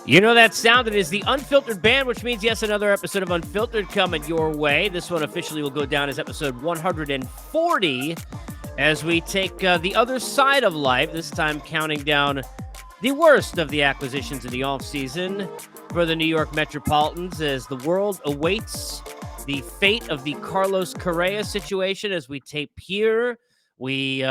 You know that sound? It is the Unfiltered Band, which means, yes, another episode of Unfiltered coming your way. This one officially will go down as episode 140 as we take the other side of life, this time counting down the worst of the acquisitions in the offseason for the New York Metropolitans as the world awaits the fate of the Carlos Correa situation as we tape here. We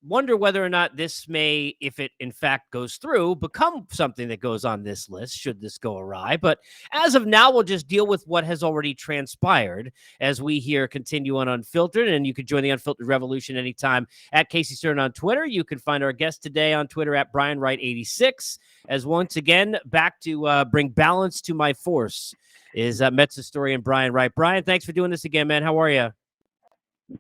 wonder whether or not this may, if it in fact goes through, become something that goes on this list should this go awry. But as of now, we'll just deal with what has already transpired as we here continue on Unfiltered. And you can join the Unfiltered Revolution anytime at Casey Stern on Twitter. You can find our guest today on Twitter at Brian Wright 86. As once again, back to bring balance to my force is Mets historian Brian Wright. Brian, thanks for doing this again, man. How are you?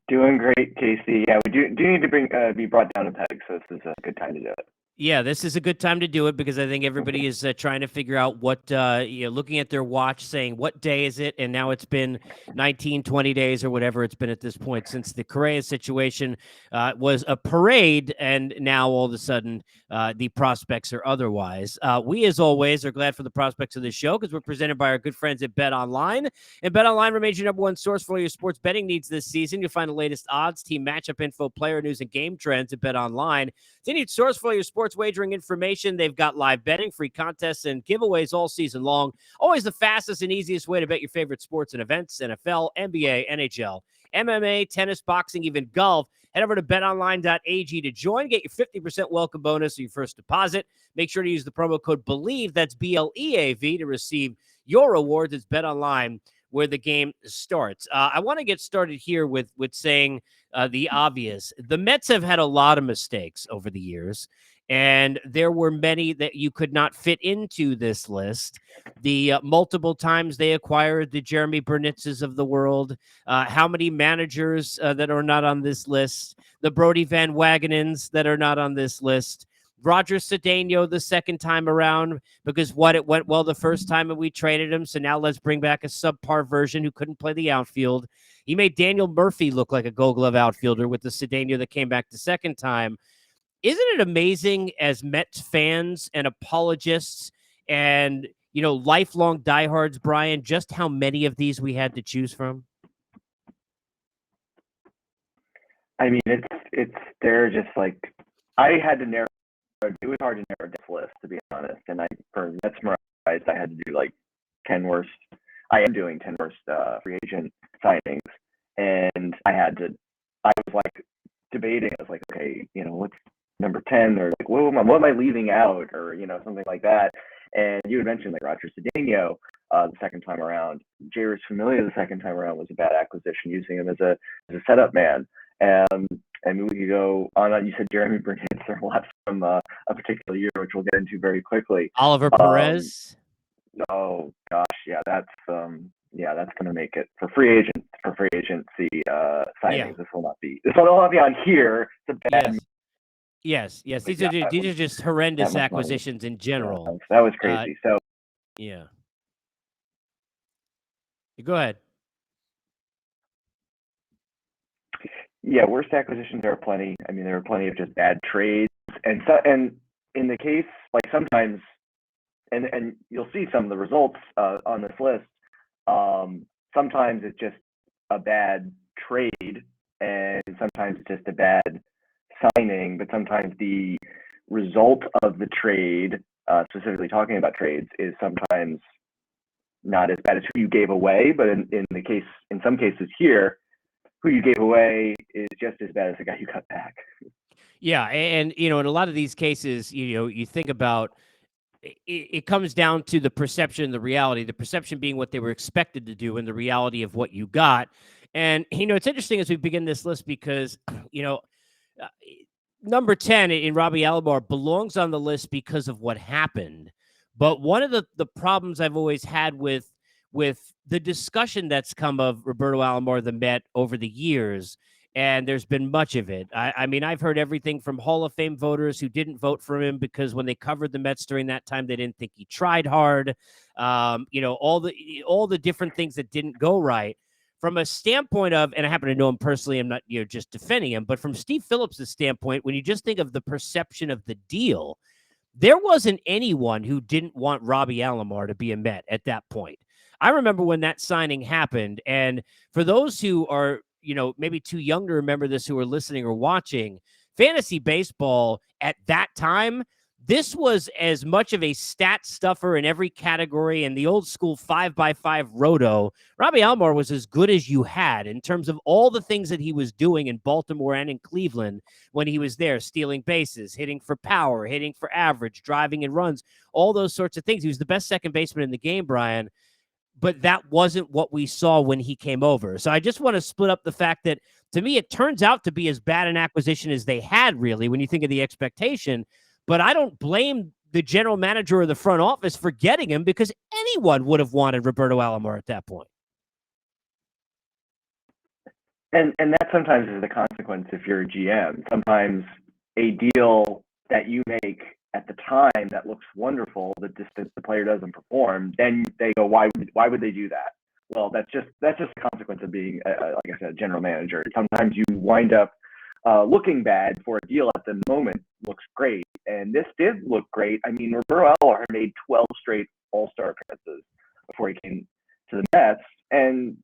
Doing great, Casey. Yeah, we do need to be brought down a peg, so this is a good time to do it. Yeah, this is a good time to do it because I think everybody is trying to figure out what, looking at their watch, saying, what day is it? And now it's been 19, 20 days or whatever it's been at this point since the Correa situation was a parade. And now all of a sudden the prospects are otherwise. We, as always, are glad for the prospects of this show because we're presented by our good friends at Bet Online. And Bet Online remains your number one source for all your sports betting needs this season. You'll find the latest odds, team matchup info, player news, and game trends at Bet Online. It's a source for all your sports wagering information. They've got live betting, free contests, and giveaways all season long. Always the fastest and easiest way to bet your favorite sports and events: NFL, NBA, NHL, MMA, tennis, boxing, even golf. Head over to betonline.ag to join. Get your 50% welcome bonus on your first deposit. Make sure to use the promo code BELIEVE, that's BLEAV, to receive your rewards. It's BetOnline, where the game starts. I want to get started here with saying the obvious. The Mets have had a lot of mistakes over the years, and there were many that you could not fit into this list. The multiple times they acquired the Jeremy Burnitzes of the world, how many managers that are not on this list, the Brody Van Wagenens that are not on this list, Roger Cedeno the second time around because it went well the first time and we traded him. So now let's bring back a subpar version who couldn't play the outfield. He made Daniel Murphy look like a Gold Glove outfielder with the Cedeno that came back the second time. Isn't it amazing as Mets fans and apologists and, lifelong diehards, Brian, just how many of these we had to choose from? I mean, they're just like, I had to narrow. It was hard to narrow this list, to be honest. And for mesmerized, I had to do like 10 worst. I am doing 10 worst free agent signings, and I was like debating. I was like, okay, what's number 10, or like, what am I leaving out, or something like that. And you had mentioned like Roger Cedeno the second time around. Jairus Familia the second time around was a bad acquisition, using him as a setup man. And we could go on. You said Jeremy Burnett a lot from a particular year, which we'll get into very quickly. Oliver Perez. Oh gosh, yeah, that's going to make it for free agency signings. Yeah. This will not be on here. It's a bad. Yes. These are just horrendous acquisitions in general. That was crazy. Yeah. Go ahead. Yeah, worst acquisitions, there are plenty. I mean, there are plenty of just bad trades, and in the case, like sometimes, and you'll see some of the results on this list. Sometimes it's just a bad trade, and sometimes it's just a bad signing. But sometimes the result of the trade, specifically talking about trades, is sometimes not as bad as who you gave away. But in some cases here, who you gave away is just as bad as the guy you got back. Yeah, and in a lot of these cases, you think about it comes down to the perception and the reality. The perception being what they were expected to do, and the reality of what you got. And it's interesting as we begin this list because number 10 in Robbie Alomar belongs on the list because of what happened. But one of the problems I've always had with the discussion that's come of Roberto Alomar, the Met, over the years, and there's been much of it. I mean, I've heard everything from Hall of Fame voters who didn't vote for him because when they covered the Mets during that time, they didn't think he tried hard. All the different things that didn't go right. From a standpoint of, and I happen to know him personally, I'm not just defending him, but from Steve Phillips' standpoint, when you just think of the perception of the deal, there wasn't anyone who didn't want Robbie Alomar to be a Met at that point. I remember when that signing happened. And for those who are, maybe too young to remember this, who are listening or watching, fantasy baseball at that time, this was as much of a stat stuffer in every category. And the old school 5x5 roto, Robbie Alomar was as good as you had in terms of all the things that he was doing in Baltimore and in Cleveland when he was there, stealing bases, hitting for power, hitting for average, driving in runs, all those sorts of things. He was the best second baseman in the game, Brian, but that wasn't what we saw when he came over. So I just want to split up the fact that, to me, it turns out to be as bad an acquisition as they had, really, when you think of the expectation. But I don't blame the general manager or the front office for getting him, because anyone would have wanted Roberto Alomar at that point. And that sometimes is the consequence if you're a GM. Sometimes a deal that you make at the time that looks wonderful, that just the player doesn't perform, then they go, why would they do that? Well, that's just the consequence of being, like I said, a general manager. Sometimes you wind up looking bad for a deal at the moment looks great, and this did look great. I mean, Roberto Alomar made 12 straight All-Star appearances before he came to the Mets, and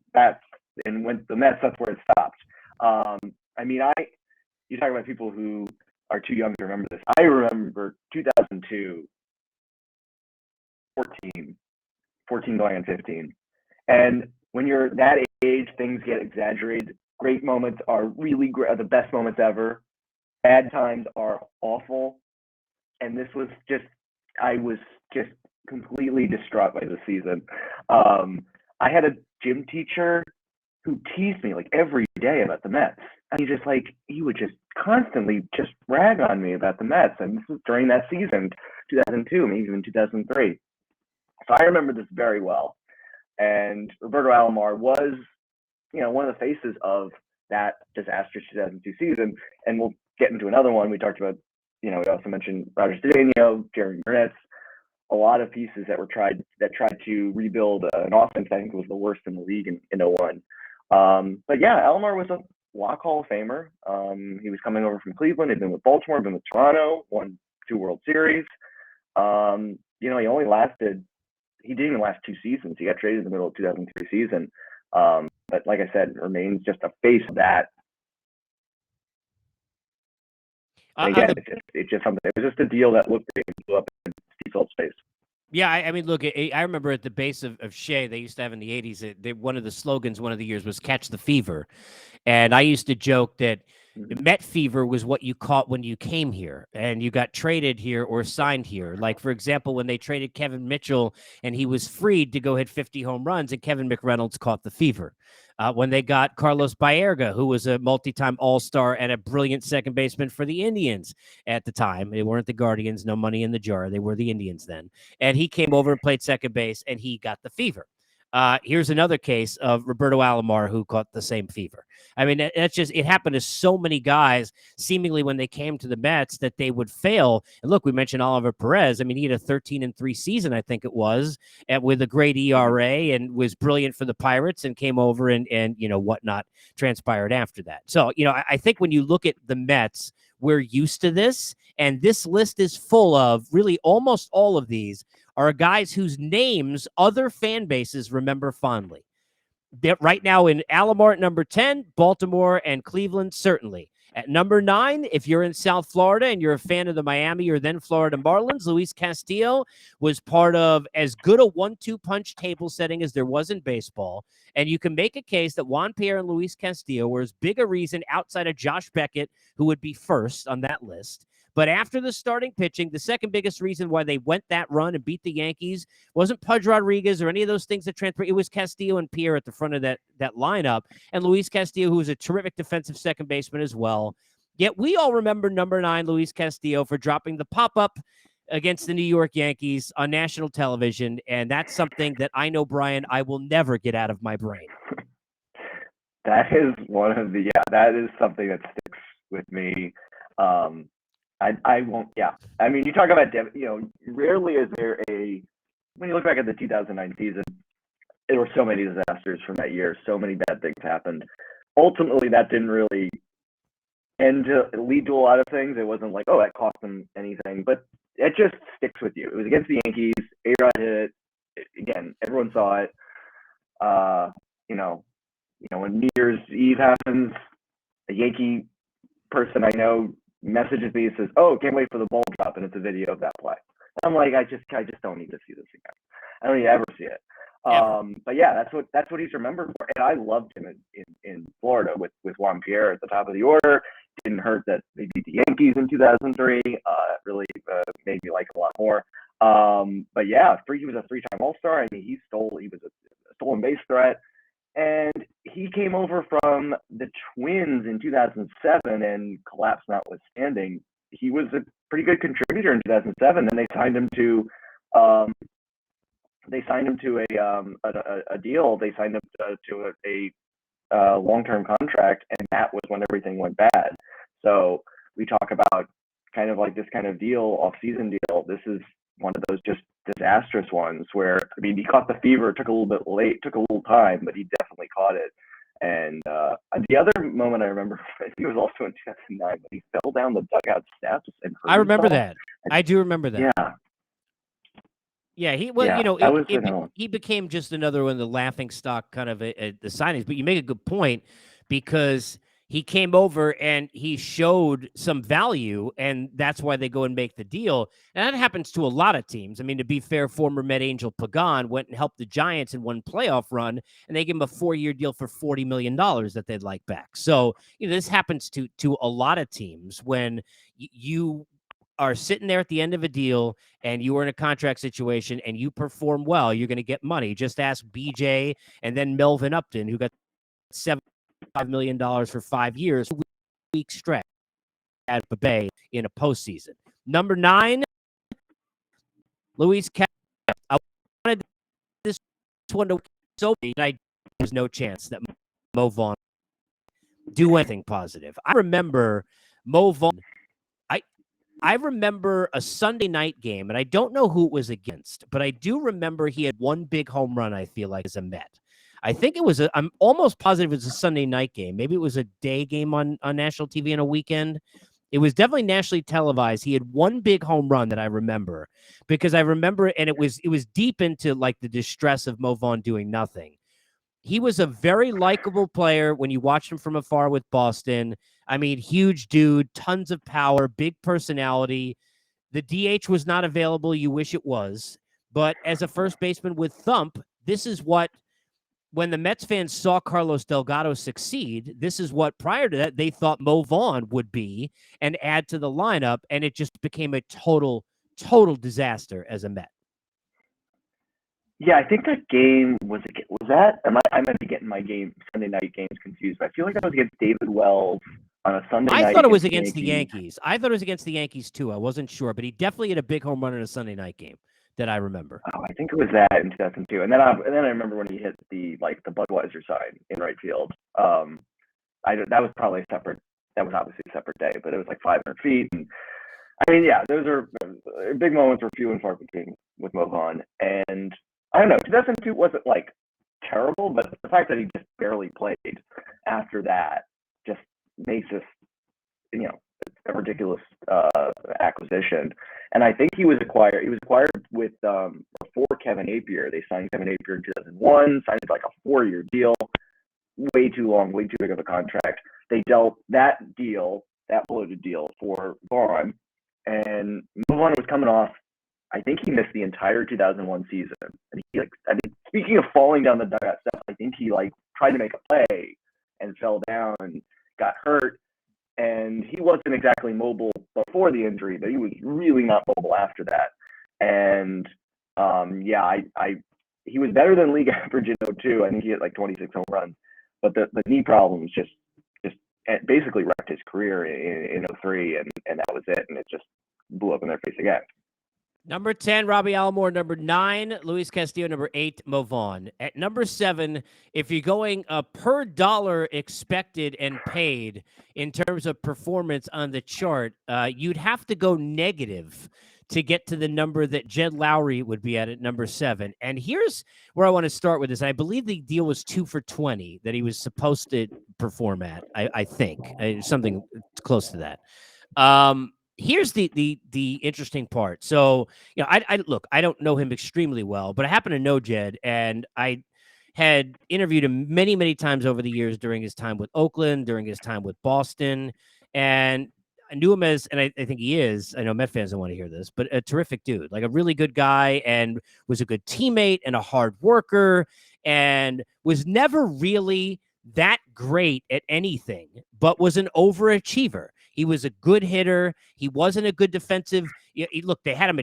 went the Mets, that's where it stopped. I mean, you talk about people who are too young to remember this. I remember 2002, 14 going on 15. And when you're that age, things get exaggerated. Great moments are really great, the best moments ever. Bad times are awful. And this was I was just completely distraught by the season. I had a gym teacher who teased me like every day about the Mets. And he would just constantly just rag on me about the Mets. And this was during that season, 2002, maybe even 2003. So I remember this very well. And Roberto Alomar was, one of the faces of that disastrous 2002 season. And we'll get into another one. We talked about, we also mentioned Roger Cedeno, Jeremy Burnett, a lot of pieces that tried to rebuild an offense I think was the worst in the league in 01. But yeah, Alomar was a walk Hall of Famer. He was coming over from Cleveland. He'd been with Baltimore, been with Toronto, won 2 World Series. He didn't even last 2 seasons. He got traded in the middle of 2003 season. But like I said, remains just a face of that. Again, it's just something. It was just a deal that looked great and blew up in Steve Phillips' face. Yeah, I mean, look, I remember at the base of Shea, they used to have in the 80s, one of the slogans one of the years was "Catch the Fever." And I used to joke that Met fever was what you caught when you came here and you got traded here or signed here. Like, for example, when they traded Kevin Mitchell and he was freed to go hit 50 home runs, and Kevin McReynolds caught the fever. When they got Carlos Baerga, who was a multi-time All-Star and a brilliant second baseman for the Indians at the time. They weren't the Guardians, no money in the jar. They were the Indians then. And he came over and played second base, and he got the fever. Here's another case of Roberto Alomar who caught the same fever. I mean, it happened to so many guys, seemingly when they came to the Mets, that they would fail. And look, we mentioned Oliver Perez. I mean, he had a 13-3 season, I think it was, with a great ERA and was brilliant for the Pirates and came over and whatnot transpired after that. So, I think when you look at the Mets, we're used to this. And this list is full of really almost all of these are guys whose names other fan bases remember fondly. They're right now in Alomar at number 10, Baltimore and Cleveland, certainly. At number 9, if you're in South Florida and you're a fan of the Miami or then Florida Marlins, Luis Castillo was part of as good a 1-2 punch table setting as there was in baseball. And you can make a case that Juan Pierre and Luis Castillo were as big a reason outside of Josh Beckett, who would be first on that list. But after the starting pitching, the second biggest reason why they went that run and beat the Yankees wasn't Pudge Rodriguez or any of those things that transferred. It was Castillo and Pierre at the front of that lineup, and Luis Castillo, who was a terrific defensive second baseman as well. Yet we all remember number 9, Luis Castillo, for dropping the pop-up against the New York Yankees on national television, and that's something that I know, Brian, I will never get out of my brain. That is that is something that sticks with me. I won't. Yeah, I mean, you talk about rarely is there when you look back at the 2009 season, there were so many disasters from that year. So many bad things happened. Ultimately, that didn't really lead to a lot of things. It wasn't like, oh, that cost them anything. But it just sticks with you. It was against the Yankees. A-Rod hit it. Again, everyone saw it. You know, when New Year's Eve happens, a Yankee person I know messages me and says, "Oh, can't wait for the ball drop," and it's a video of that play. And I'm like, I just don't need to see this again. I don't need to ever see it. But yeah, that's what he's remembered for. And I loved him in Florida with Juan Pierre at the top of the order. Didn't hurt that they beat the Yankees in 2003. Really made me like him a lot more. But yeah, he was a 3-time All-Star. I mean, he was a stolen base threat. And he came over from the Twins in 2007, and collapse notwithstanding, he was a pretty good contributor in 2007. Then they signed him to a deal. They signed him to a long-term contract, and that was when everything went bad. So we talk about kind of like this kind of deal, off-season deal. This is one of those just disastrous ones where, I mean, he caught the fever. It took a little bit late, took a little time, but he definitely caught it. And the other moment I remember, I think it was also in 2009, when he fell down the dugout steps and hurt I remember himself. that. I do remember that. Yeah. Yeah, he became just another one of the laughing stock kind of the signings. But you make a good point, because he came over and he showed some value, and that's why they go and make the deal. And that happens to a lot of teams. I mean, to be fair, former Met Angel Pagan went and helped the Giants in one playoff run, and they gave him a 4-year deal for $40 million that they'd like back. So, this happens to a lot of teams when you are sitting there at the end of a deal and you are in a contract situation and you perform well, you're going to get money. Just ask BJ and then Melvin Upton, who got $75 million for 5 years, week stretch at the Bay in a postseason. Number 9, Luis Castillo. I wanted this one to so there's no chance that Mo Vaughn do anything positive. I remember Mo Vaughn. I remember a Sunday night game, and I don't know who it was against, but I do remember he had one big home run, I feel like, as a Met. I think it was I'm almost positive it was a Sunday night game. Maybe it was a day game on national TV on a weekend. It was definitely nationally televised. He had one big home run that I remember, because I remember it, and it was deep into like the distress of Mo Vaughn doing nothing. He was a very likable player when you watched him from afar with Boston. I mean, huge dude, tons of power, big personality. The DH was not available. You wish it was. But as a first baseman with thump, this is what, when the Mets fans saw Carlos Delgado succeed, this is what prior to that they thought Mo Vaughn would be and add to the lineup. And it just became a total disaster as a Met. Yeah, I think that game was that. I might be getting my Sunday night games confused, but I feel like that was against David Wells on a Sunday night. I thought it was against the Yankees. I thought it was against the Yankees too. I wasn't sure, but he definitely had a big home run in a Sunday night game that I remember. Oh, I think it was that in 2002, and then I remember when he hit the Budweiser sign in right field. That was probably separate. That was obviously a separate day, but it was like 500 feet. And I mean, yeah, those are big moments were few and far between with Mo Vaughn. And I don't know, 2002 wasn't like terrible, but the fact that he just barely played after that just makes this, a ridiculous acquisition. And I think he was acquired. He was acquired with before Kevin Appier. They signed Kevin Appier in 2001. Signed like a 4-year deal. Way too long, way too big of a contract. They dealt that deal, that bloated deal, for Vaughn, and Vaughn was coming off. I think he missed the entire 2001 season. And he speaking of falling down the dugout steps, I think he tried to make a play and fell down and got hurt. And he wasn't exactly mobile before the injury, but he was really not mobile after that. And he was better than league average in 2002. I think he hit like 26 home runs, but the knee problems just basically wrecked his career in 2003, and that was it. And it just blew up in their face again. Number 10, Robbie Alomar. Number 9, Luis Castillo. Number 8, Mo Vaughn. At number 7, if you're going per dollar expected and paid in terms of performance on the chart, you'd have to go negative to get to the number that Jed Lowry would be at number 7. And here's where I want to start with this. I believe the deal was 2 for $20 that he was supposed to perform at. I think something close to that. here's the interesting part. So, I look, I don't know him extremely well, but I happen to know Jed, and I had interviewed him many, many times over the years during his time with Oakland, during his time with Boston, and I knew him as, and I think he is, I know Met fans don't want to hear this, but a terrific dude, like a really good guy, and was a good teammate and a hard worker, and was never really that great at anything, but was an overachiever. He was a good hitter. He wasn't a good defensive. Look, they had him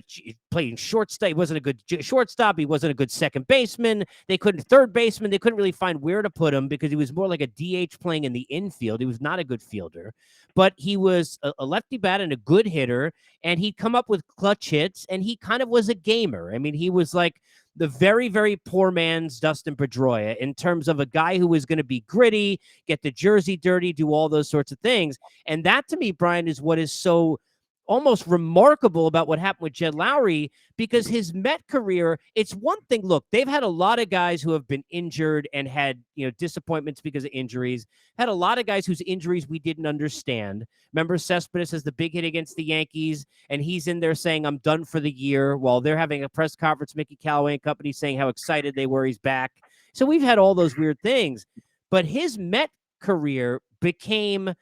playing shortstop. He wasn't a good shortstop. He wasn't a good second baseman. They couldn't third baseman. They couldn't really find where to put him because he was more like a DH playing in the infield. He was not a good fielder, but he was a lefty bat and a good hitter, and he'd come up with clutch hits, and he kind of was a gamer. I mean, he was like the very, very poor man's Dustin Pedroia in terms of a guy who was going to be gritty, get the jersey dirty, do all those sorts of things. And that to me, Brian, is what is so almost remarkable about what happened with Jed Lowry, because his Met career, it's one thing. Look, they've had a lot of guys who have been injured and had, disappointments because of injuries. Had a lot of guys whose injuries we didn't understand. Remember, Cespedes has the big hit against the Yankees, and he's in there saying, I'm done for the year, while they're having a press conference, Mickey Callaway and company saying how excited they were he's back. So we've had all those weird things. But his Met career became,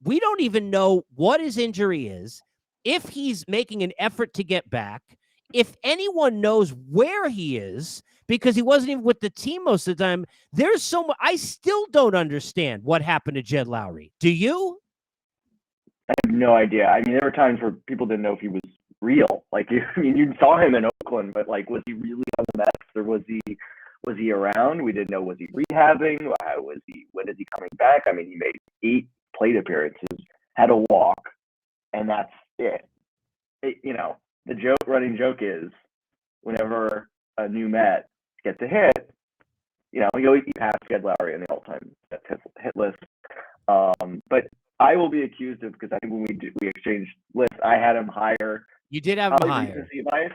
we don't even know what his injury is, if he's making an effort to get back, if anyone knows where he is, because he wasn't even with the team most of the time. There's so much. I still don't understand what happened to Jed Lowry. Do you? I have no idea. I mean, there were times where people didn't know if he was real. Like, you saw him in Oakland, but like, was he really on the Mets, or was he around? We didn't know. Was he rehabbing? When is he coming back? I mean, he made 8 plate appearances, had a walk, and that's it. The running joke is, whenever a new Met gets a hit, he passed Jed Lowry in the all-time hit list. But I will be accused of, because I think when we exchanged lists, I had him higher. You did have him higher. Recency bias.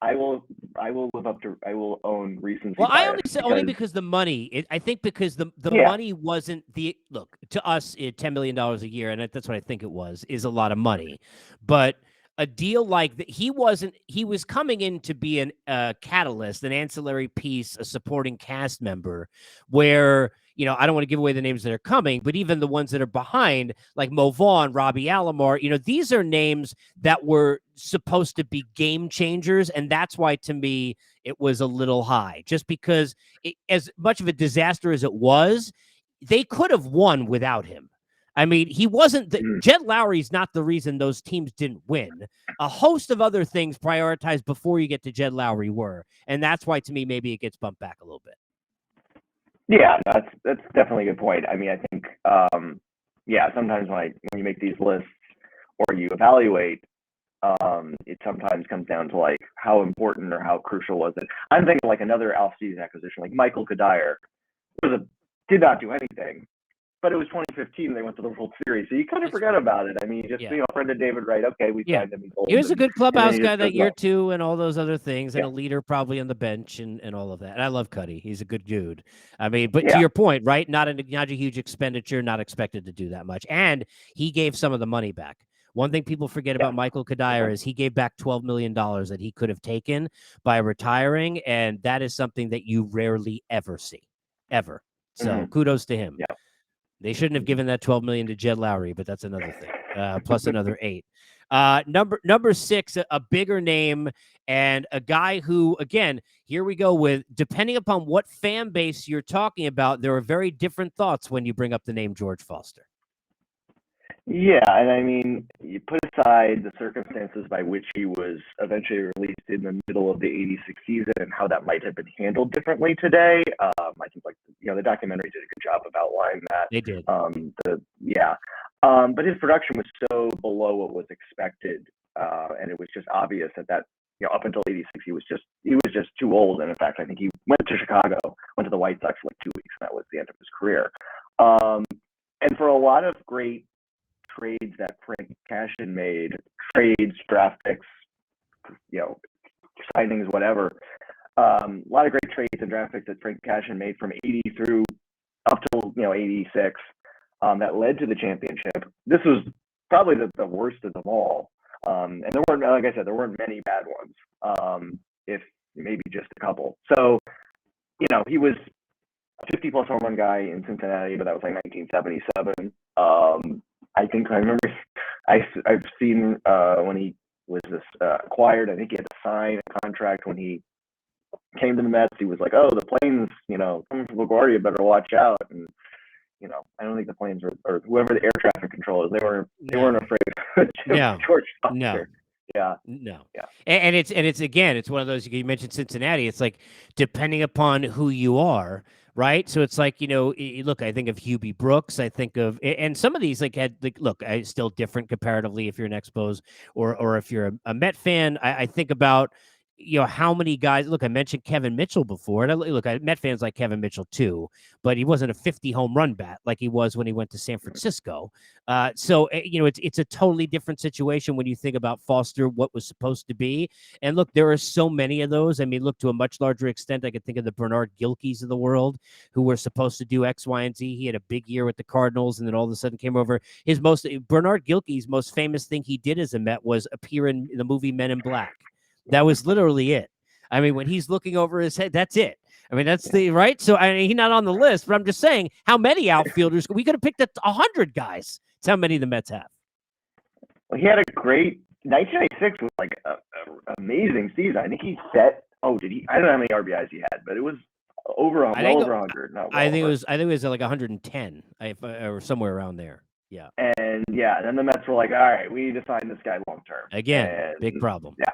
I will live up to. I will own recency well, bias. I only say only because the money. I think because the money wasn't the look to us. $10 million a year, and that's what I think it was, is a lot of money, but a deal like that, he was coming in to be a catalyst, an ancillary piece, a supporting cast member, where, I don't want to give away the names that are coming, but even the ones that are behind, like Mo Vaughn, Robbie Alomar, these are names that were supposed to be game changers. And that's why, to me, it was a little high, just because as much of a disaster as it was, they could have won without him. I mean, he wasn't Jed Lowry's not the reason those teams didn't win. A host of other things prioritized before you get to Jed Lowry were, and that's why, to me, maybe it gets bumped back a little bit. Yeah, that's definitely a good point. I mean, I think, sometimes when you make these lists or you evaluate, it sometimes comes down to like how important or how crucial was it. I'm thinking like another off-season acquisition, like Michael Kadire, did not do anything. But it was 2015. They went to the World Series, so you kind of forget about it. I mean, friend of David Wright. Okay, we signed him. He was a good clubhouse guy that year too, and all those other things, and a leader probably on the bench and all of that. And I love Cuddy. He's a good dude. I mean, but to your point, right? Not a huge expenditure, not expected to do that much, and he gave some of the money back. One thing people forget about Michael Kadire is he gave back $12 million that he could have taken by retiring, and that is something that you rarely ever see, ever. So kudos to him. Yeah. They shouldn't have given that $12 million to Jed Lowry, but that's another thing. Plus another 8. Number 6, a bigger name, and a guy who, again, here we go with, depending upon what fan base you're talking about, there are very different thoughts when you bring up the name George Foster. Yeah, and I mean, you put aside the circumstances by which he was eventually released in the middle of the '86 season and how that might have been handled differently today. I think, the documentary did a good job of outlining that. They did. But his production was so below what was expected, and it was just obvious that up until '86 he was just too old. And in fact, I think he went to the White Sox for like 2 weeks, and that was the end of his career. And for a lot of great trades that Frank Cashin made, trades, draft picks, signings, whatever. A lot of great trades and draft picks that Frank Cashin made from '80 through up till '86 that led to the championship. This was probably the worst of them all. And there weren't, like I said, there weren't many bad ones, if maybe just a couple. So, he was 50-plus home run guy in Cincinnati, but that was like 1977. I remember I've seen when he was acquired. I think he had to sign a contract when he came to the Mets. He was like, "Oh, the planes, coming from LaGuardia, better watch out." And I don't think the planes or whoever the air traffic controllers, they weren't afraid of George Foster. No. Yeah. No. Yeah. And it's again, it's one of those, you mentioned Cincinnati. It's like, depending upon who you are, right? So it's like, look, I think of Hubie Brooks. I think of, and some of these look, still different comparatively if you're an Expos or if you're a Met fan. I think about, how many guys, look, I mentioned Kevin Mitchell before. And look, Met fans like Kevin Mitchell too, but he wasn't a 50 home run bat like he was when he went to San Francisco. So, it's a totally different situation when you think about Foster, what was supposed to be. And look, there are so many of those. I mean, look, to a much larger extent, I could think of the Bernard Gilkeys of the world who were supposed to do X, Y, and Z. He had a big year with the Cardinals and then all of a sudden came over. Bernard Gilkey's most famous thing he did as a Met was appear in the movie Men in Black. That was literally it. I mean, when he's looking over his head, that's it. I mean, that's the right. So he's not on the list, but I'm just saying, how many outfielders we could have picked 100 guys. It's how many the Mets have. Well, he had a great 1996 was like an amazing season. I think he set. Oh, did he? I don't know how many RBIs he had, but it was over 100. I think it was like 110, or somewhere around there. Yeah. And then the Mets were like, all right, we need to sign this guy long term. Again, big problem. Yeah.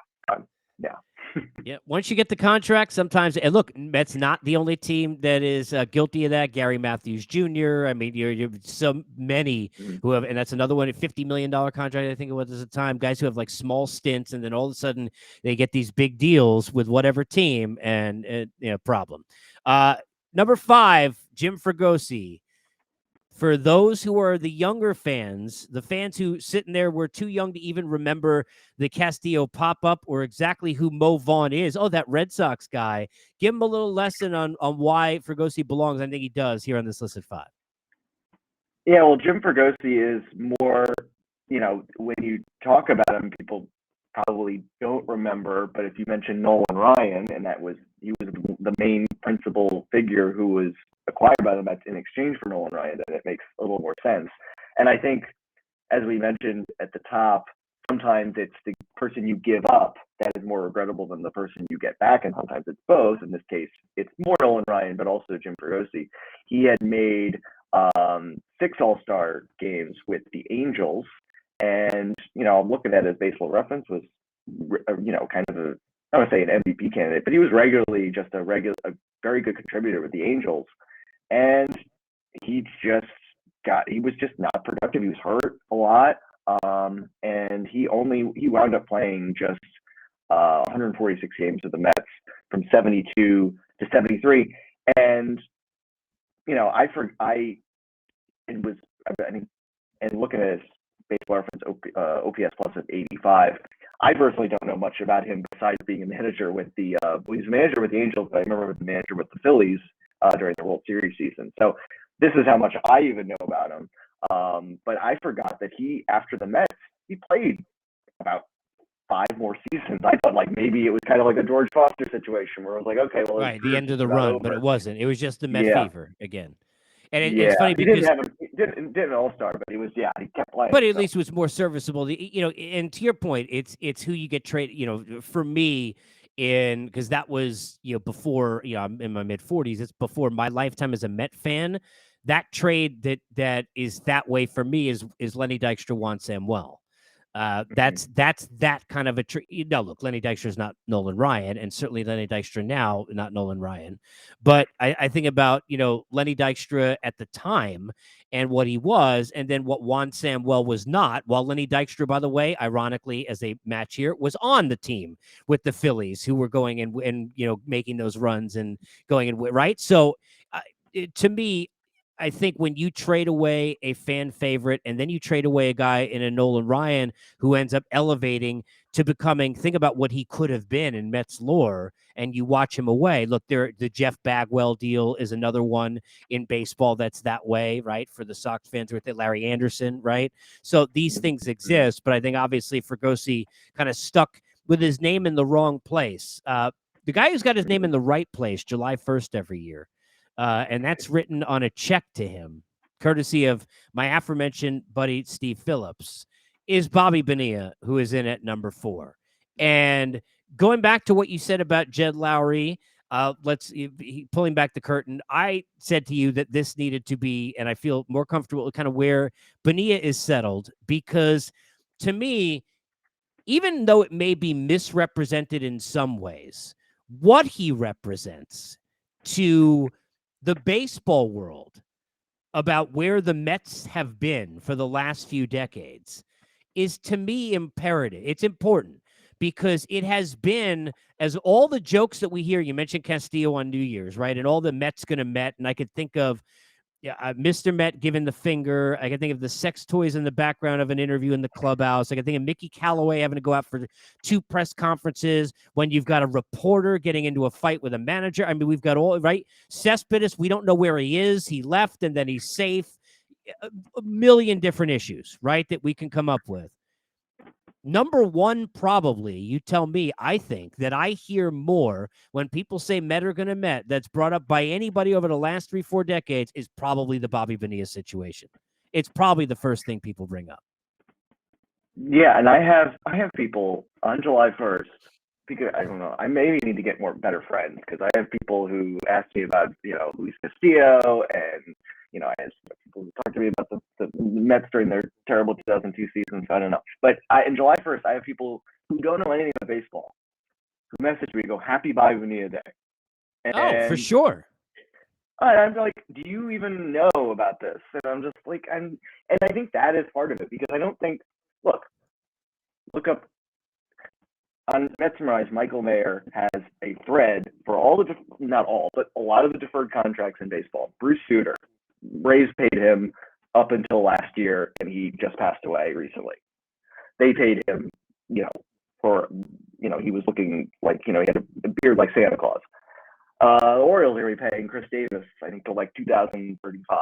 Yeah. Once you get the contract, sometimes, and look, Mets not the only team that is guilty of that. Gary Matthews Jr. I mean, you're so many who have, and that's another one, a $50 million contract, I think it was at the time. Guys who have like small stints, and then all of a sudden they get these big deals with whatever team, and problem. Number 5, Jim Fregosi. For those who are the younger fans, the fans who sitting there were too young to even remember the Castillo pop-up or exactly who Mo Vaughn is. Oh, that Red Sox guy. Give him a little lesson on why Fregosi belongs. I think he does here on this list at 5. Yeah, well, Jim Fregosi is more, when you talk about him, people probably don't remember, but if you mention Nolan Ryan, and he was the main principal figure who was acquired by the Mets in exchange for Nolan Ryan, then it makes a little more sense. And I think, as we mentioned at the top, sometimes it's the person you give up that is more regrettable than the person you get back, and sometimes it's both. In this case, it's more Nolan Ryan, but also Jim Fregosi. He had made 6 All-Star games with the Angels, and I'm looking at his baseball reference was kind of I would say an MVP candidate, but he was regularly just a very good contributor with the Angels. And he was just not productive. He was hurt a lot. And he wound up playing just 146 games with the Mets from 72 to 73. And, and looking at his baseball reference OPS plus of 85, I personally don't know much about him besides being a manager with he was a manager with the Angels, but I remember he was the manager with the Phillies during the World Series season. So this is how much I even know about him. But I forgot that after the Mets, he played about 5 more seasons. I thought like maybe it was kind of like a George Foster situation where it was like, okay, well, right, the end of the run, but it wasn't. It was just the Met fever again. And it's funny because he didn't an All-Star, but he kept playing. But at least it was more serviceable. And to your point, it's who you get traded. For me, because that was before I'm in my mid-40s. It's before my lifetime as a Met fan. That trade that is that way for me is Lenny Dykstra, Juan Samuel. That's that kind of a no, look, Lenny Dykstra is not Nolan Ryan, and certainly Lenny Dykstra now not Nolan Ryan. But I think about Lenny Dykstra at the time and what he was, and then what Juan Samuel was not. While Lenny Dykstra, by the way, ironically, as a match here, was on the team with the Phillies, who were going and making those runs and going and right. So to me, I think when you trade away a fan favorite and then you trade away a guy in a Nolan Ryan who ends up elevating to becoming, think about what he could have been in Mets lore, and you watch him away. Look, the Jeff Bagwell deal is another one in baseball that's that way, right? For the Sox fans with Larry Anderson, right? So these things exist, but I think obviously Fregosi kind of stuck with his name in the wrong place. The guy who's got his name in the right place, July 1st every year, and that's written on a check to him, courtesy of my aforementioned buddy Steve Phillips, is Bobby Bonilla, who is in at number 4. And going back to what you said about Jed Lowry, pulling back the curtain, I said to you that this needed to be, and I feel more comfortable with kind of where Bonilla is settled, because to me, even though it may be misrepresented in some ways, what he represents to the baseball world about where the Mets have been for the last few decades is, to me, imperative. It's important because it has been, as all the jokes that we hear, you mentioned Castillo on New Year's, right? And all the Mets going to Met, and I could think of Mr. Met giving the finger. I can think of the sex toys in the background of an interview in the clubhouse. I can think of Mickey Callaway having to go out for 2 press conferences when you've got a reporter getting into a fight with a manager. I mean, we've got all, right? Cespedes, we don't know where he is. He left and then he's safe. A million different issues, right, that we can come up with. Number one, probably, you tell me, I think that I hear more when people say Met are going to Met, that's brought up by anybody over the last 3-4 decades, is probably the Bobby Bonilla situation. It's probably the first thing people bring up. Yeah, and I have people on July 1st, because I don't know, I maybe need to get better friends, because I have people who ask me about, Luis Castillo, and I have people who talk to me about the Mets during their terrible 2002 season. So I don't know, but in July 1st, I have people who don't know anything about baseball who message me, go, "Happy Bobby Bonilla Day." And, for sure. And I'm like, do you even know about this? And I'm just like, and I think that is part of it, because I don't think, look up on Metsmerize, Michael Mayer has a thread for all the, not all, but a lot of the deferred contracts in baseball. Bruce Sutter, Rays paid him up until last year, and he just passed away recently. They paid him, for, he was looking like, he had a beard like Santa Claus. The Orioles are paying Chris Davis, I think, till like 2035.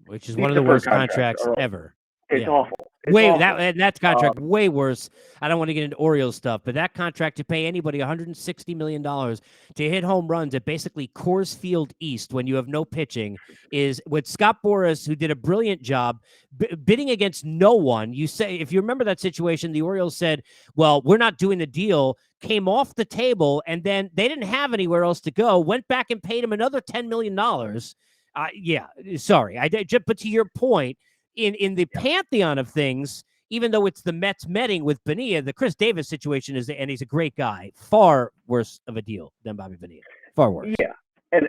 Which is one of the worst contracts ever. It's awful. That contract way worse. I don't want to get into Orioles stuff, but that contract to pay anybody $160 million to hit home runs at basically Coors Field East when you have no pitching is with Scott Boras, who did a brilliant job bidding against no one. You say, if you remember that situation, the Orioles said, well, we're not doing the deal, came off the table, and then they didn't have anywhere else to go, went back and paid him another $10 million. But to your point, in the pantheon of things, even though it's the Mets metting with Bonilla, the Chris Davis situation is, and he's a great guy, far worse of a deal than Bobby Bonilla. Far worse. And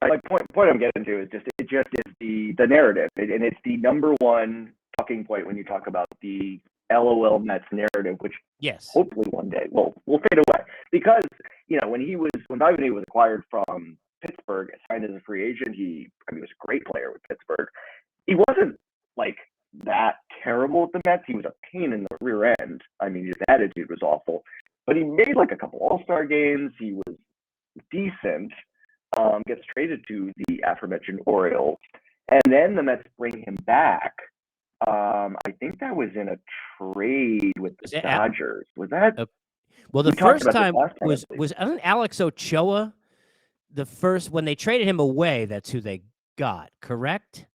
my point I'm getting to is it just is the narrative, and it's the number one talking point when you talk about the LOL Mets narrative, which hopefully one day will fade away, because when Bobby Bonilla was acquired from Pittsburgh, signed as a free agent, he was a great player with Pittsburgh. He wasn't like that terrible at the Mets. He was a pain in the rear end. His attitude was awful, but he made like a couple All-Star games. He was decent. Gets traded to the aforementioned Orioles, and then the Mets bring him back. I think that was in a trade with the Dodgers. Was that? Well, the first time was Alex Ochoa. The first, when they traded him away, that's who they got, correct?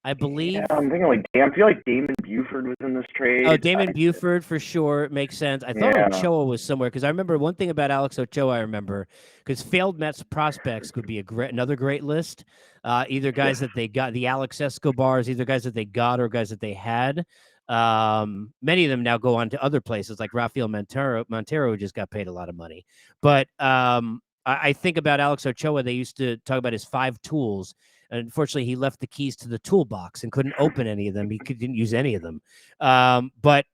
I believe. Yeah, I'm thinking I feel like Damon Buford was in this trade. Oh, Damon Buford for sure. It makes sense. I thought Ochoa was somewhere, because I remember one thing about Alex Ochoa. I remember because failed Mets prospects could be another great list. Either guys that they got, the Alex Escobars, either guys that they got or guys that they had. Many of them now go on to other places, like Rafael Montero, who just got paid a lot of money. But I think about Alex Ochoa. They used to talk about his 5 tools. Unfortunately, he left the keys to the toolbox and couldn't open any of them. He didn't use any of them. But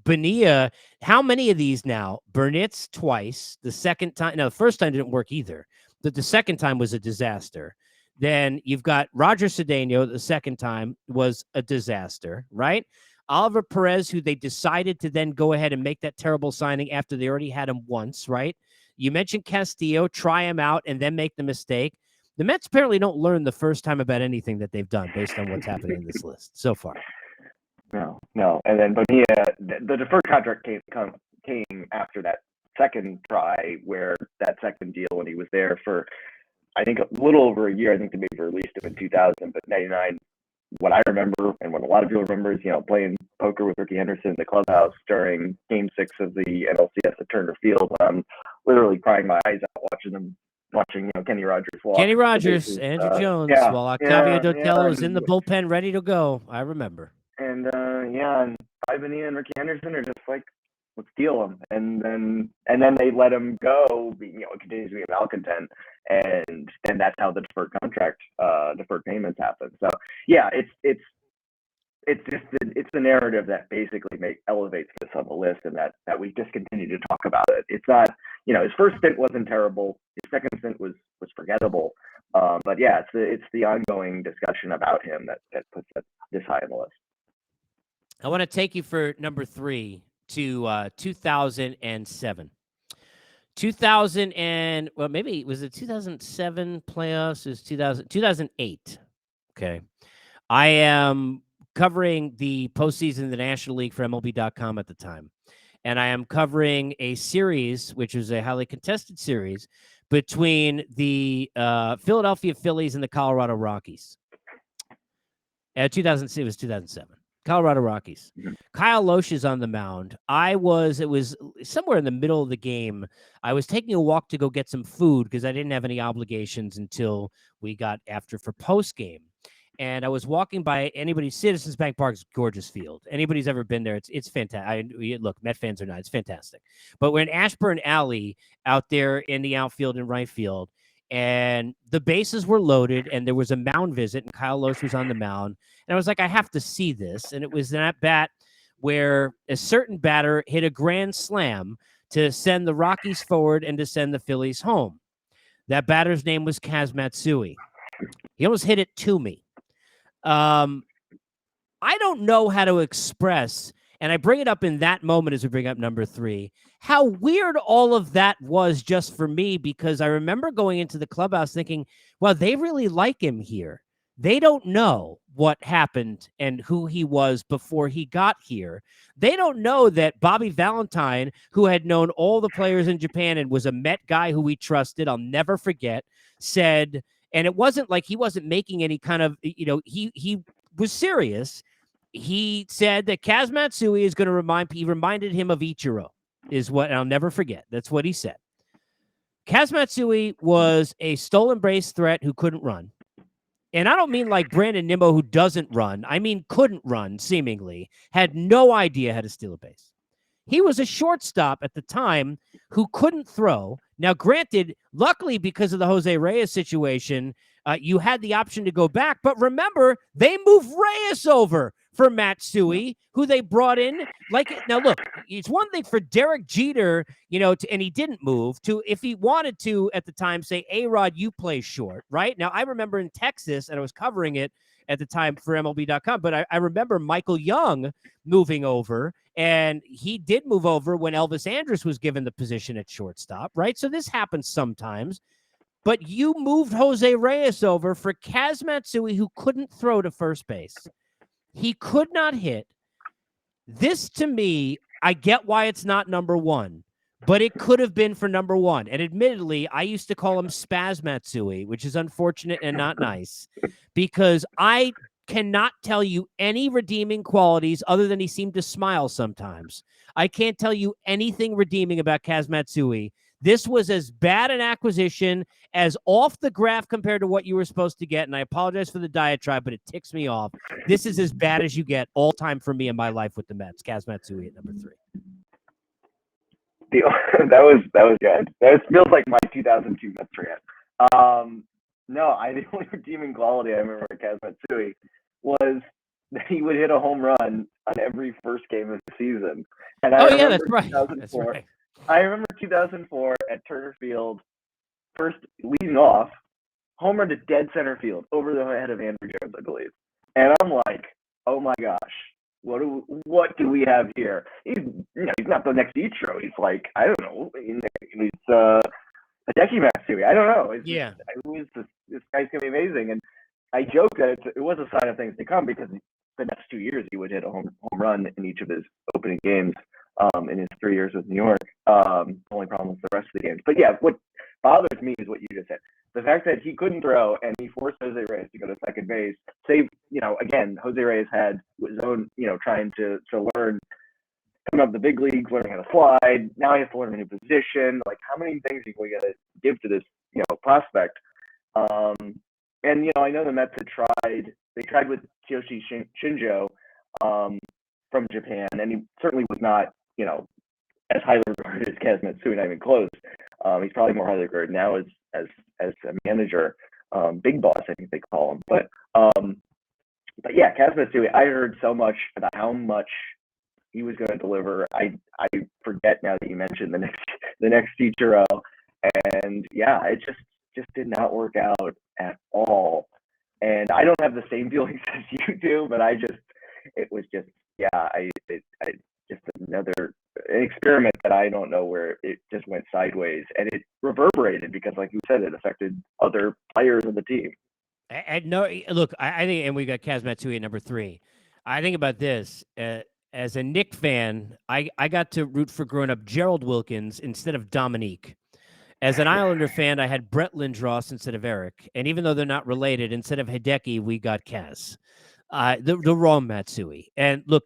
Bonilla, how many of these now? Burnitz twice. The second time, the first time didn't work either. But the second time was a disaster. Then you've got Roger Cedeno. The second time was a disaster, right? Oliver Perez, who they decided to then go ahead and make that terrible signing after they already had him once, right? You mentioned Castillo, try him out, and then make the mistake. The Mets apparently don't learn the first time about anything that they've done based on what's happening in this list so far. No. And then Bonilla, the deferred contract came after that second try, where that second deal when he was there for, I think, a little over a year. I think they maybe released him in 2000, but 99, what I remember and what a lot of people remember is, playing poker with Ricky Henderson in the clubhouse during Game 6 of the NLCS at Turner Field. I'm literally crying my eyes out watching Kenny Rogers walk. Kenny Rogers, Andrew Jones, while Octavio Dotello was in the bullpen ready to go. I remember. And and Bonilla and Ricky Henderson are just like, let's deal him, and then they let him go. It continues to be a malcontent, and that's how the deferred payments happen. So yeah, it's the narrative that basically elevates this on the list, and that we just continue to talk about it. It's not, his first stint wasn't terrible, his second stint was forgettable, but yeah, it's the ongoing discussion about him that puts it this high on the list. I want to take you for number 3 to 2007. 2000 and, well, maybe was it 2007 playoffs? It was 2008. Okay. I am covering the postseason in the National League for MLB.com at the time. And I am covering a series, which was a highly contested series, between the Philadelphia Phillies and the Colorado Rockies. It was 2007. Colorado Rockies. Kyle Loesch is on the mound. It was somewhere in the middle of the game. I was taking a walk to go get some food because I didn't have any obligations until we got after for post game. And I was walking by Citizens Bank Park's gorgeous field. Anybody's ever been there, it's fantastic. Look, Met fans or not, it's fantastic. But we're in Ashburn Alley out there in the outfield and right field, and the bases were loaded, and there was a mound visit, and Kyle Loesch was on the mound. And I was like, I have to see this. And it was that bat where a certain batter hit a grand slam to send the Rockies forward and to send the Phillies home. That batter's name was Kaz Matsui. He almost hit it to me. I don't know how to express, and I bring it up in that moment as we bring up number 3, how weird all of that was just for me, because I remember going into the clubhouse thinking, well, they really like him here. They don't know what happened and who he was before he got here. They don't know that Bobby Valentine, who had known all the players in Japan and was a Met guy who we trusted, I'll never forget, said, and it wasn't like he wasn't making any kind of, he was serious. He said that Kaz Matsui is going to he reminded him of Ichiro, is what, and I'll never forget. That's what he said. Kaz Matsui was a stolen base threat who couldn't run. And I don't mean like Brandon Nimmo, who doesn't run. I mean, couldn't run, seemingly, had no idea how to steal a base. He was a shortstop at the time who couldn't throw. Now, granted, luckily because of the Jose Reyes situation, you had the option to go back. But remember, they moved Reyes over for Matsui, who they brought in. Now, look, it's one thing for Derek Jeter, and he didn't move, to, if he wanted to at the time, say, A-Rod, you play short, right? Now, I remember in Texas, and I was covering it at the time for MLB.com, but I remember Michael Young moving over, and he did move over when Elvis Andrus was given the position at shortstop, right? So this happens sometimes. But you moved Jose Reyes over for Kaz Matsui, who couldn't throw to first base. He could not hit. This, to me, I get why it's not number 1, but it could have been for number 1. And admittedly, I used to call him Spaz Matsui, which is unfortunate and not nice, because I cannot tell you any redeeming qualities other than he seemed to smile sometimes. I can't tell you anything redeeming about Kaz Matsui. This was as bad an acquisition, as off the graph compared to what you were supposed to get. And I apologize for the diatribe, but it ticks me off. This is as bad as you get all time for me in my life with the Mets. Kaz Matsui at number 3. That was good. That feels like my 2002 Mets rant. No, the only redeeming quality I remember with Kaz Matsui was that he would hit a home run on every first game of the season. And that's right. That's right. I remember 2004 at Turner Field, first leading off, home run to dead center field over the head of Andrew Jones, I believe. And I'm like, oh my gosh, what do we have here? He's not the next Ichiro. He's like, I don't know. He's Hideki Matsui. I don't know. This guy's gonna be amazing. And I joke that it was a sign of things to come because the next 2 years he would hit a home run in each of his opening games in his 3 years with New York. Only problem was the rest of the games. But yeah, what bothers me is what you just said. The fact that he couldn't throw and he forced Jose Reyes to go to second base. Again, Jose Reyes had his own, trying to learn coming up the big leagues, learning how to slide. Now he has to learn a new position. Like, how many things are we gonna give to this, prospect? And I know the Mets had tried. They tried with Kiyoshi Shinjo from Japan, and he certainly was not, as highly regarded as Kaz Matsui, not even close. He's probably more highly regarded now as a manager, big boss, I think they call him. But yeah, Kaz Matsui, I heard so much about how much he was going to deliver. I forget now that you mentioned the next Ichiro, and yeah, it just did not work out at all. And I don't have the same feelings as you do, but it was just another experiment that I don't know where it just went sideways, and it reverberated because, like you said, it affected other players of the team. And no, look, I think, and we got Kaz Matsui at number 3. I think about this. As a Knick fan, I got to root for growing up Gerald Wilkins instead of Dominique. As an Islander fan, I had Brett Lindros instead of Eric. And even though they're not related, instead of Hideki, we got Kaz, the raw Matsui. And look,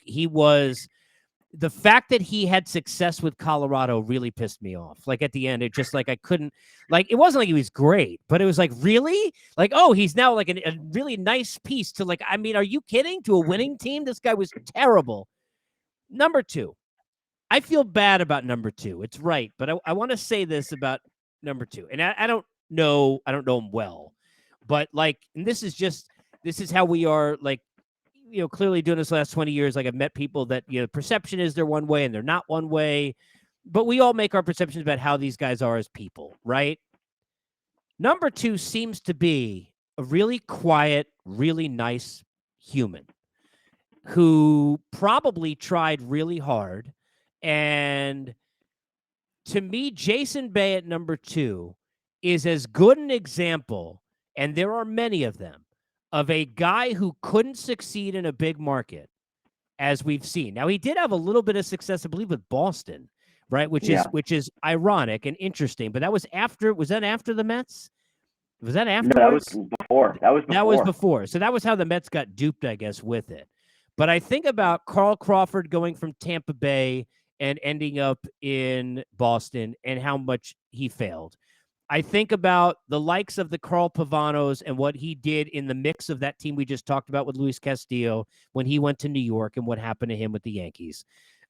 the fact that he had success with Colorado really pissed me off. Like at the end, it just like I couldn't, like, it wasn't like he was great, but it was like, really? Like, oh, he's now like a really nice piece to, like, I mean, are you kidding? To a winning team? This guy was terrible. Number 2. I feel bad about number 2. It's right, but I want to say this about number 2. And I don't know him well, but like, and this is how we are, like, clearly doing this last 20 years. Like, I've met people that, perception is they're one way and they're not one way, but we all make our perceptions about how these guys are as people, right? Number 2 seems to be a really quiet, really nice human who probably tried really hard. And to me, Jason Bay at number 2 is as good an example, and there are many of them, of a guy who couldn't succeed in a big market, as we've seen. Now, he did have a little bit of success, I believe, with Boston, right? Which is ironic and interesting. But was that after the Mets? Was that afterwards? No, that was before. That was before. So that was how the Mets got duped, I guess, with it. But I think about Carl Crawford going from Tampa Bay and ending up in Boston and how much he failed. I think about the likes of the Carl Pavanos and what he did in the mix of that team we just talked about with Luis Castillo when he went to New York and what happened to him with the Yankees.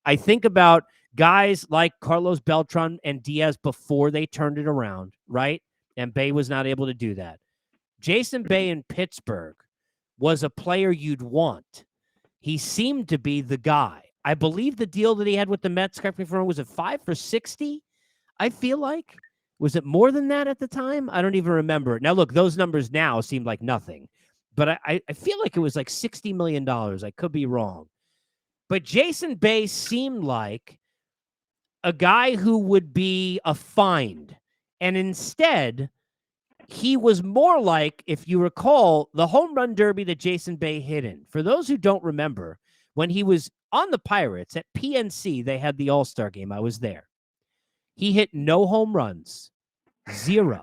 I think about guys like Carlos Beltran and Diaz before they turned it around, right? And Bay was not able to do that. Jason Bay in Pittsburgh was a player you'd want. He seemed to be the guy. I believe the deal that he had with the Mets, correct me if I'm wrong, was it 5 for $60? I feel like. Was it more than that at the time? I don't even remember. Now, look, those numbers now seem like nothing. But I feel like it was like $60 million. I could be wrong. But Jason Bay seemed like a guy who would be a find. And instead, he was more like, if you recall, the home run derby that Jason Bay hit in. For those who don't remember, when he was on the Pirates at PNC, they had the All-Star game. I was there. He hit no home runs, 0.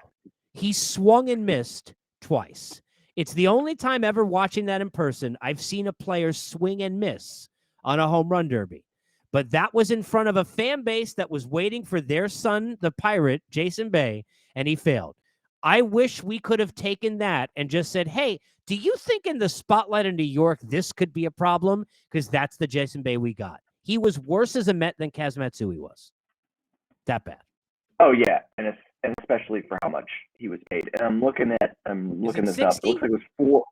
He swung and missed twice. It's the only time ever watching that in person I've seen a player swing and miss on a home run derby. But that was in front of a fan base that was waiting for their son, the Pirate, Jason Bay, and he failed. I wish we could have taken that and just said, hey, do you think in the spotlight in New York this could be a problem? Because that's the Jason Bay we got. He was worse as a Met than Kaz Matsui was. That bad. Oh, yeah, and especially for how much he was paid. And I'm looking this 60? up. It looks like it was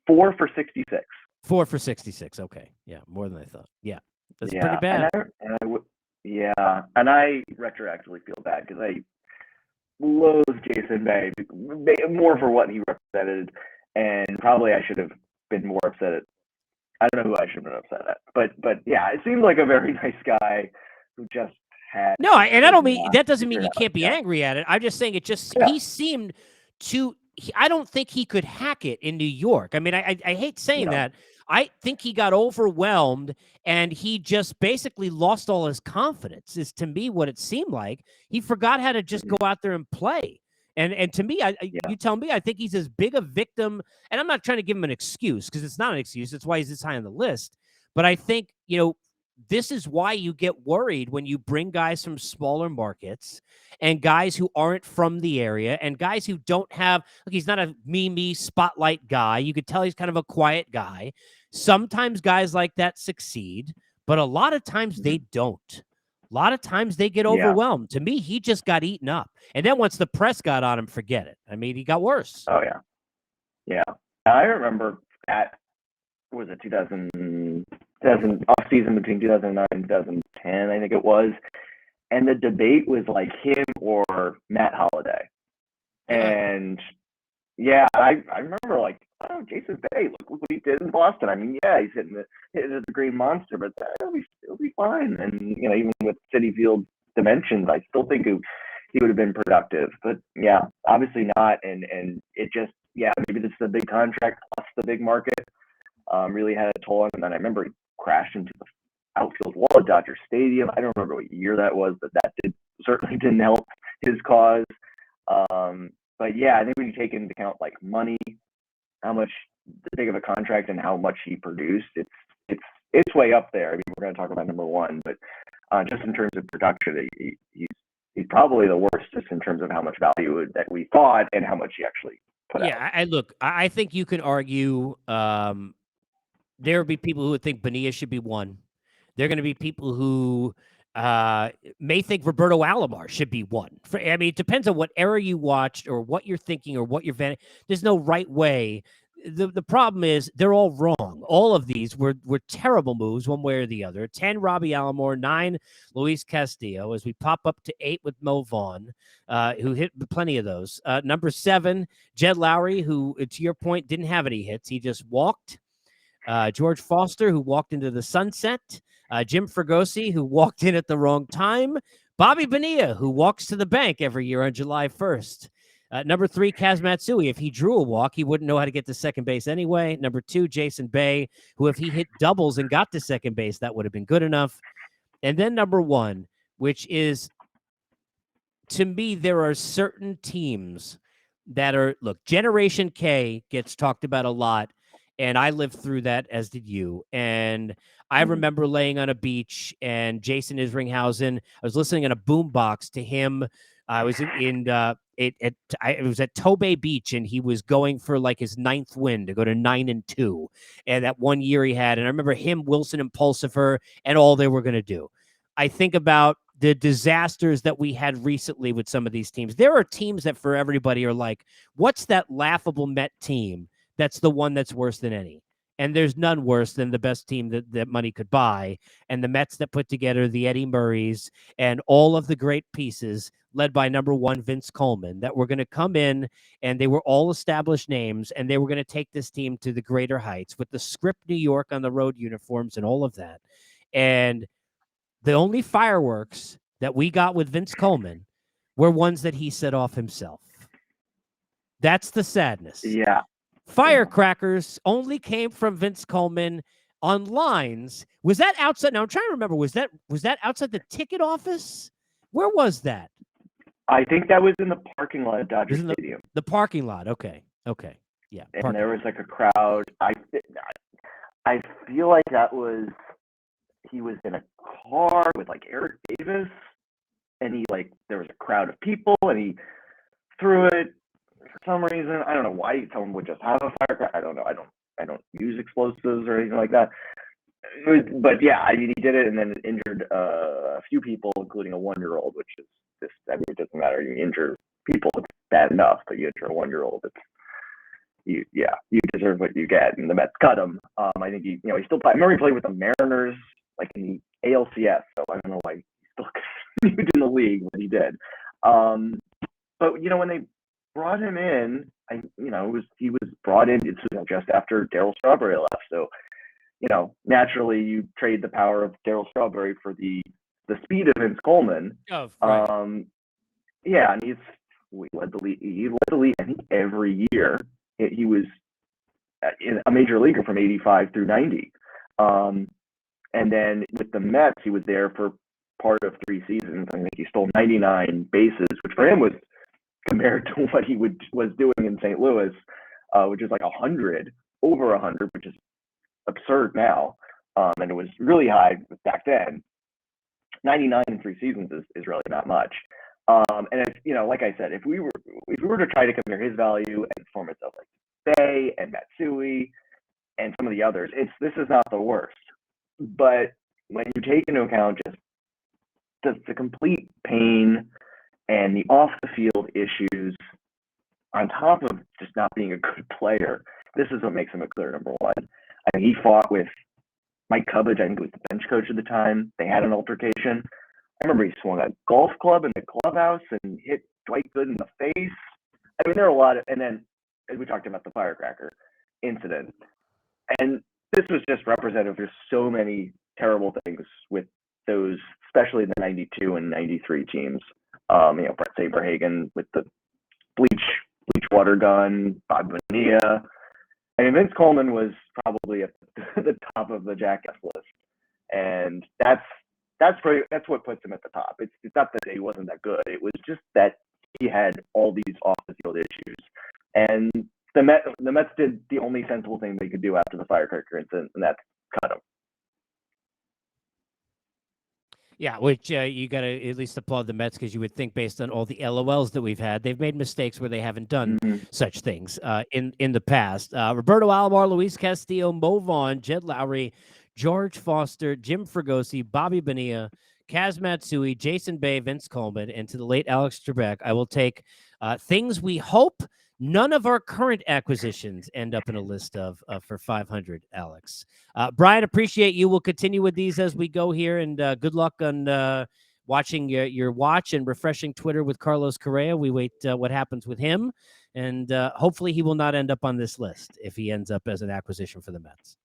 4 for 66. 4 for 66. Okay, yeah, more than I thought. Yeah, that's pretty bad. And I retroactively feel bad because I loathe Jason Bay more for what he represented, and probably I should have been more upset at I don't know who I should have been upset at, but yeah, it seemed like a very nice guy who just had. No, and I don't mean that doesn't mean figured you out. can't be Yeah. angry at it. I'm just saying Yeah. he seemed to. I don't think he could hack it in New York. I mean, I hate saying No. that. I think he got overwhelmed and he just basically lost all his confidence. Is to me what it seemed like. He forgot how to just go out there and play. And to me, Yeah. you tell me, I think he's as big a victim. And I'm not trying to give him an excuse because it's not an excuse. It's why he's this high on the list. But I think, this is why you get worried when you bring guys from smaller markets and guys who aren't from the area and guys who don't have, look, he's not a me spotlight guy. You could tell he's kind of a quiet guy. Sometimes guys like that succeed, but a lot of times they don't. A lot of times they get overwhelmed. To me, he just got eaten up. And then once the press got on him, forget it. I mean, he got worse. Oh, yeah. Yeah. I remember that, was it 2000 off season between 2009 and 2010, I think it was. And the debate was like him or Matt Holliday. And yeah, I remember like, oh, Jason Bay, look what he did in Boston. I mean, yeah, he's hitting the green monster, but it'll be fine. And even with Citi Field dimensions, I still think he would have been productive. But yeah, obviously not. And it just, yeah, maybe this is a big contract plus the big market. Really had a toll on him. And I remember he crashed into the outfield wall at Dodger Stadium. I don't remember what year that was, but that certainly didn't help his cause. But yeah, I think when you take into account like money, how much big of a contract and how much he produced, it's way up there. I mean, we're going to talk about number one, but just in terms of production, he's probably the worst just in terms of how much value that we thought and how much he actually put out. Yeah, I think you can argue. There would be people who would think Bonilla should be one. There are going to be people who may think Roberto Alomar should be one. I mean, it depends on what era you watched or what you're thinking or what you're vanning. There's no right way. The problem is they're all wrong. All of these were terrible moves one way or the other. 10, Robbie Alomar. 9, Luis Castillo. As we pop up to 8 with Mo Vaughn, who hit plenty of those. Number 7, Jed Lowry, who, to your point, didn't have any hits. He just walked. George Foster, who walked into the sunset. Jim Fregosi, who walked in at the wrong time. Bobby Bonilla, who walks to the bank every year on July 1st. Number 3, Kaz Matsui. If he drew a walk, he wouldn't know how to get to second base anyway. Number 2, Jason Bay, who if he hit doubles and got to second base, that would have been good enough. And then number 1, which is, to me, there are certain teams that are, look, Generation K gets talked about a lot. And I lived through that, as did you. And I remember laying on a beach and Jason Isringhausen, I was listening in a boombox to him. I was it was at Tobay Beach, and he was going for like his 9th win to go to 9-2. And that one year he had, and I remember him, Wilson, and Pulsifer, and all they were going to do. I think about the disasters that we had recently with some of these teams. There are teams that for everybody are like, what's that laughable Met team? That's the one that's worse than any. And there's none worse than the best team that money could buy. And the Mets that put together the Eddie Murrays and all of the great pieces led by number 1, Vince Coleman, that were going to come in, and they were all established names, and they were going to take this team to the greater heights with the script New York on the road uniforms and all of that. And the only fireworks that we got with Vince Coleman were ones that he set off himself. That's the sadness. Yeah. Firecrackers only came from Vince Coleman on lines. Was that outside? Now I'm trying to remember. Was that outside the ticket office? Where was that? I think that was in the parking lot at Dodger Stadium. The parking lot. Okay. Yeah. And there was like a crowd. I feel like he was in a car with like Eric Davis, and there was a crowd of people, and he threw it. For some reason, I don't know why someone would just have a firecracker. I don't know. I don't use explosives or anything like that. But yeah, I mean, he did it and then injured a few people, including a 1-year-old, which is just, I mean, it doesn't matter. You injure people, it's bad enough, but you injure a 1-year-old, you deserve what you get. And the Mets cut him. I think he still played. I remember he played with the Mariners, like in the ALCS. So I don't know why he still continued in the league, but he did. But when they brought him in, he was brought in just after Darryl Strawberry left. So naturally you trade the power of Darryl Strawberry for the speed of Vince Coleman. Right. Yeah, and he led the league. He led the league, I think, every year. He was a major leaguer from '85 through '90. And then with the Mets, he was there for part of 3 seasons. I think he stole 99 bases, which for him was, compared to what he was doing in St. Louis, which is like 100, over 100, which is absurd now. And it was really high back then. 99 in 3 seasons is really not much. And if, like I said, if we were to try to compare his value and performance of like Bay and Matsui and some of the others, this is not the worst. But when you take into account just the complete pain and the off the field issues, on top of just not being a good player, this is what makes him a clear number one. I mean, he fought with Mike Cubbage, I think it was the bench coach at the time. They had an altercation. I remember he swung a golf club in the clubhouse and hit Dwight Good in the face. I mean, there are a lot of, and then as we talked about the firecracker incident, and this was just representative of so many terrible things with those, especially the 92 and 93 teams. Brett Saberhagen with the bleach water gun, Bob Bonilla. I mean, Vince Coleman was probably at the top of the jackass list, and that's what puts him at the top. It's not that he wasn't that good; it was just that he had all these off the field issues, and the Mets did the only sensible thing they could do after the firecracker incident, and that's cut him. Yeah, which you got to at least applaud the Mets, because you would think, based on all the LOLs that we've had, they've made mistakes where they haven't done such things in the past. Roberto Alomar, Luis Castillo, Mo Vaughn, Jed Lowry, George Foster, Jim Fregosi, Bobby Bonilla, Kaz Matsui, Jason Bay, Vince Coleman, and to the late Alex Trebek, I will take things we hope none of our current acquisitions end up in a list of for 500, Alex. Brian, appreciate you. We'll continue with these as we go here, and good luck on watching your watch and refreshing Twitter with Carlos Correa. We wait what happens with him, and hopefully he will not end up on this list if he ends up as an acquisition for the Mets.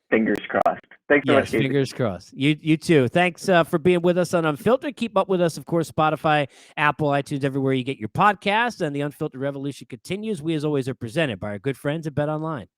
Fingers crossed. Thanks so much, Casey. Fingers crossed. You too. Thanks for being with us on Unfiltered. Keep up with us, of course, Spotify, Apple, iTunes, everywhere you get your podcasts. And the Unfiltered Revolution continues. We, as always, are presented by our good friends at BetOnline.